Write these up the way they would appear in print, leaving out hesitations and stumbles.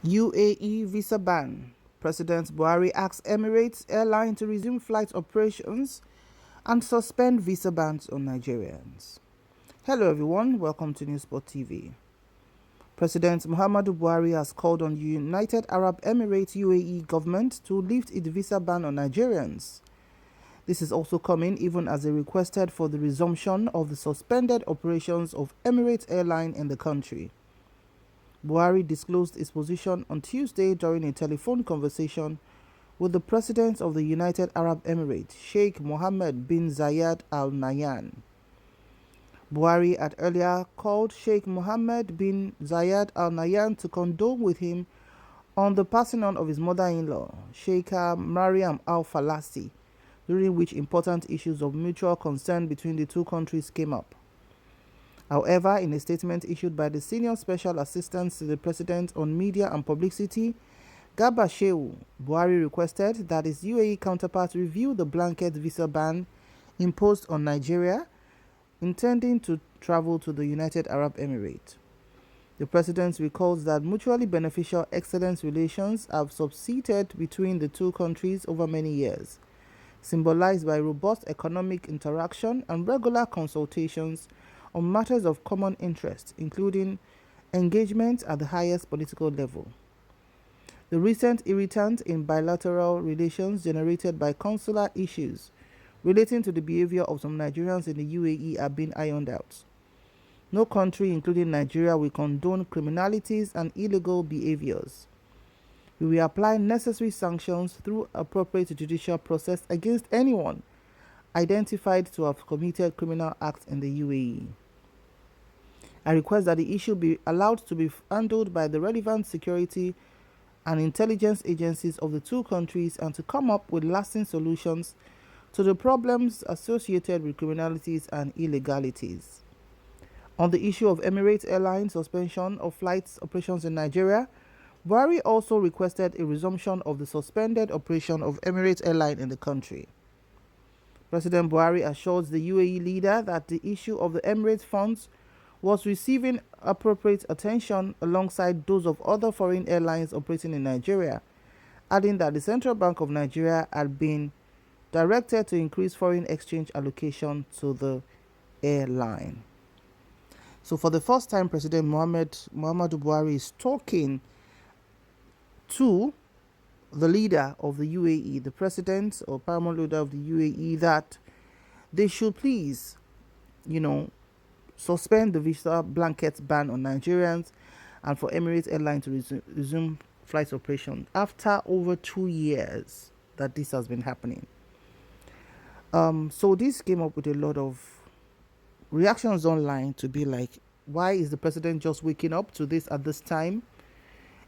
UAE visa ban. President Buhari asks Emirates Airline to resume flight operations and suspend visa bans on Nigerians. Hello everyone, welcome to Newsport TV. President Muhammadu Buhari has called on United Arab Emirates UAE government to lift its visa ban on Nigerians. This is also coming even as they requested for the resumption of the suspended operations of Emirates Airline in the country. Buhari disclosed his position on Tuesday during a telephone conversation with the President of the United Arab Emirates, Sheikh Mohammed bin Zayed Al Nahyan. Buhari had earlier called Sheikh Mohammed bin Zayed Al Nahyan to condole with him on the passing on of his mother-in-law, Sheikha Mariam Al Falasi, during which important issues of mutual concern between the two countries came up. However, in a statement issued by the Senior Special Assistant to the President on Media and Publicity, Garba Shehu, Buhari requested that his UAE counterpart review the blanket visa ban imposed on Nigeria intending to travel to the United Arab Emirates. The President recalls that mutually beneficial excellent relations have subsisted between the two countries over many years, symbolized by robust economic interaction and regular consultations on matters of common interest, including engagement at the highest political level. The recent irritant in bilateral relations generated by consular issues relating to the behavior of some Nigerians in the UAE are being ironed out. No country, including Nigeria, will condone criminalities and illegal behaviors. We will apply necessary sanctions through appropriate judicial process against anyone identified to have committed criminal acts in the UAE. I request that the issue be allowed to be handled by the relevant security and intelligence agencies of the two countries and to come up with lasting solutions to the problems associated with criminalities and illegalities. On the issue of Emirates Airline suspension of flights operations in Nigeria, Buhari also requested a resumption of the suspended operation of Emirates Airline in the country. President Buhari assures the UAE leader that the issue of the Emirates funds was receiving appropriate attention alongside those of other foreign airlines operating in Nigeria, adding that the Central Bank of Nigeria had been directed to increase foreign exchange allocation to the airline. So for the first time, President Muhammadu Buhari is talking to the leader of the UAE, the president or paramount leader of the UAE, that they should please, suspend the visa blanket ban on Nigerians and for Emirates Airline to resume flight operations after over 2 years that this has been happening. So this came up with a lot of reactions online to be like, why is the president just waking up to this at this time?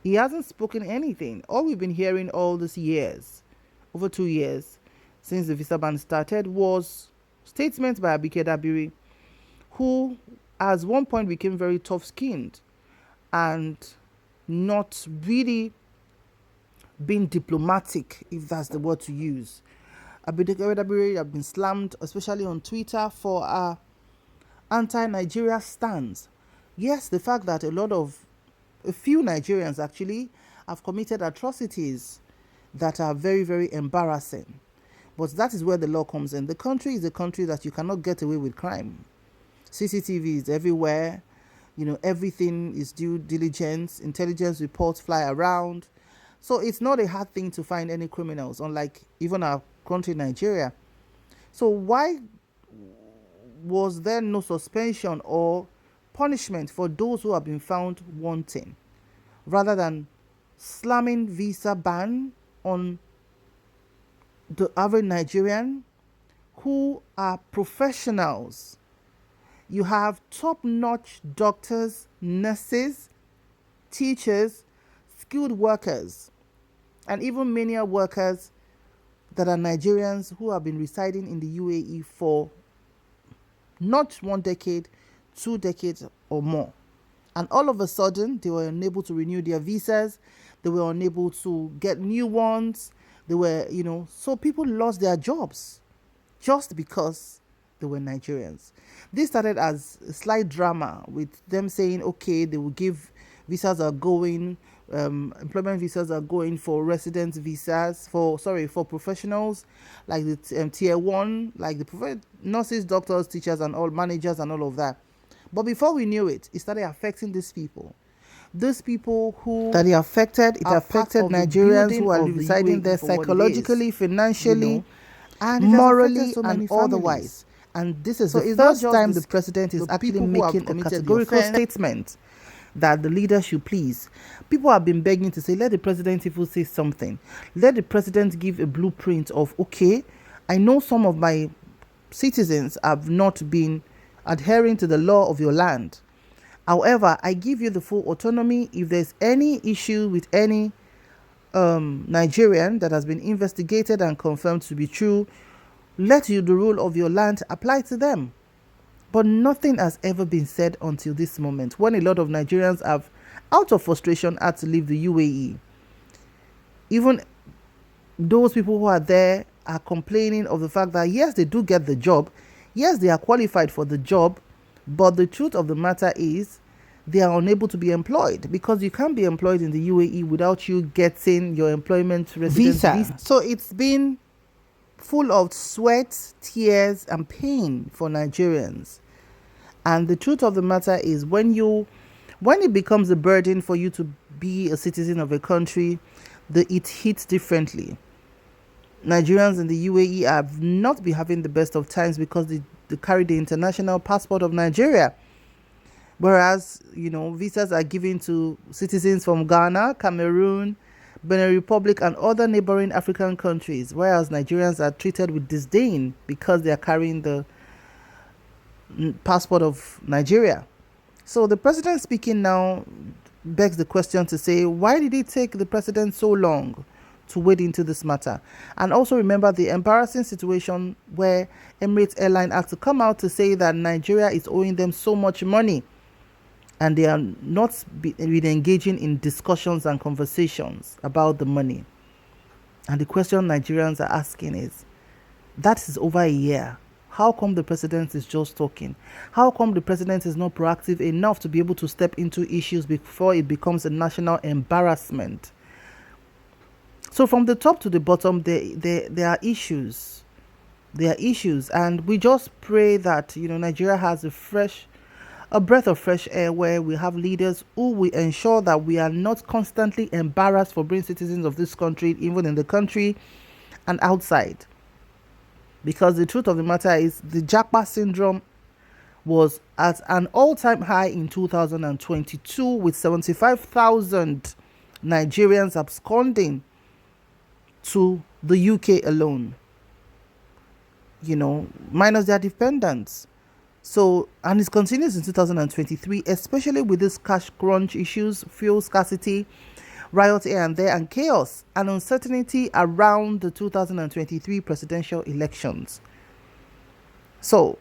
He hasn't spoken anything. All we've been hearing all these years, over 2 years since the visa ban started, was statements by Abike Dabiri, who at one point became very tough-skinned and not really being diplomatic, if that's the word to use. Abike Dabiri have been slammed, especially on Twitter, for our anti-Nigeria stance. Yes, the fact that a few Nigerians actually have committed atrocities that are very, very embarrassing. But that is where the law comes in. The country is a country that you cannot get away with crime. CCTV is everywhere. Everything is due diligence. Intelligence reports fly around. So it's not a hard thing to find any criminals, unlike even our country, Nigeria. So why was there no suspension or punishment for those who have been found wanting, rather than slamming visa ban on the average Nigerian who are professionals? You have top-notch doctors, nurses, teachers, skilled workers, and even many workers that are Nigerians who have been residing in the UAE for not 1 decade, 2 decades or more. And all of a sudden, they were unable to renew their visas. They were unable to get new ones. So people lost their jobs just because they were Nigerians. This started as a slight drama with them saying, okay, they will give visas are going employment visas are going for resident visas for professionals like the tier 1, like the nurses, doctors, teachers, and all managers and all of that. But before we knew it, it started affecting these people. Those people who that it affected Nigerians who are residing there psychologically, financially, and morally, and otherwise. And this is the first time the president is actually making a categorical statement that the leader should please. People have been begging to say, let the president even say something. Let the president give a blueprint of, okay, I know some of my citizens have not been adhering to the law of your land. However, I give you the full autonomy. If there's any issue with any Nigerian that has been investigated and confirmed to be true, let you the rule of your land apply to them. But nothing has ever been said until this moment, when a lot of Nigerians have, out of frustration, had to leave the UAE. Even those people who are there are complaining of the fact that yes, they do get the job, yes, they are qualified for the job, but the truth of the matter is they are unable to be employed, because you can't be employed in the UAE without you getting your employment visa. So it's been full of sweat, tears, and pain for Nigerians. And the truth of the matter is, when it becomes a burden for you to be a citizen of a country, it hits differently. Nigerians in the UAE have not been having the best of times because they carry the international passport of Nigeria. Whereas, visas are given to citizens from Ghana, Cameroon, Benin Republic, and other neighboring African countries, whereas Nigerians are treated with disdain because they are carrying the passport of Nigeria. So the president speaking now begs the question to say, why did it take the president so long to wade into this matter? And also remember the embarrassing situation where Emirates Airline had to come out to say that Nigeria is owing them so much money, and they are not engaging in discussions and conversations about the money. And the question Nigerians are asking is, that is over a year. How come the president is just talking? How come the president is not proactive enough to be able to step into issues before it becomes a national embarrassment? So from the top to the bottom, there are issues. There are issues. And we just pray that, Nigeria has a breath of fresh air, where we have leaders who will ensure that we are not constantly embarrassed for being citizens of this country, even in the country and outside. Because the truth of the matter is, the Japa syndrome was at an all-time high in 2022, with 75,000 Nigerians absconding to the UK alone, minus their dependents. So, and it continues in 2023, especially with this cash crunch issues, fuel scarcity, riots here and there, and chaos and uncertainty around the 2023 presidential elections. So,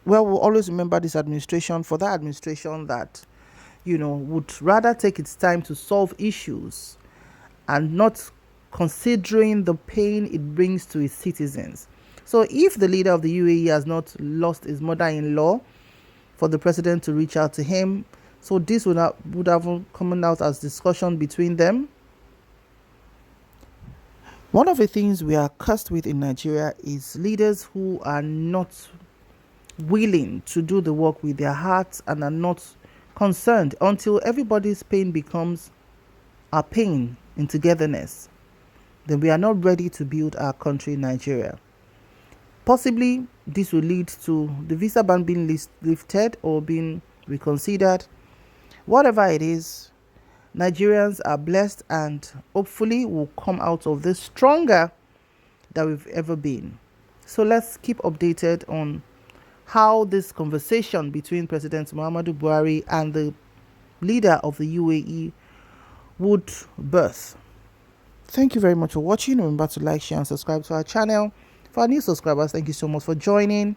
we'll always remember this administration for that administration that, would rather take its time to solve issues and not considering the pain it brings to its citizens. So if the leader of the UAE has not lost his mother-in-law, for the president to reach out to him, so this would have come out as discussion between them. One of the things we are cursed with in Nigeria is leaders who are not willing to do the work with their hearts and are not concerned until everybody's pain becomes our pain in togetherness. Then we are not ready to build our country, Nigeria. Possibly, this will lead to the visa ban being lifted or being reconsidered. Whatever it is, Nigerians are blessed and hopefully will come out of this stronger than we've ever been. So let's keep updated on how this conversation between President Muhammadu Buhari and the leader of the UAE would birth. Thank you very much for watching. Remember to like, share, and subscribe to our channel. For our new subscribers, thank you so much for joining.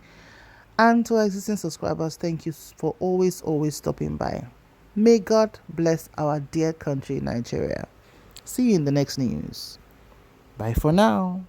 And to our existing subscribers, thank you for always stopping by. May God bless our dear country, Nigeria. See you in the next news. Bye for now.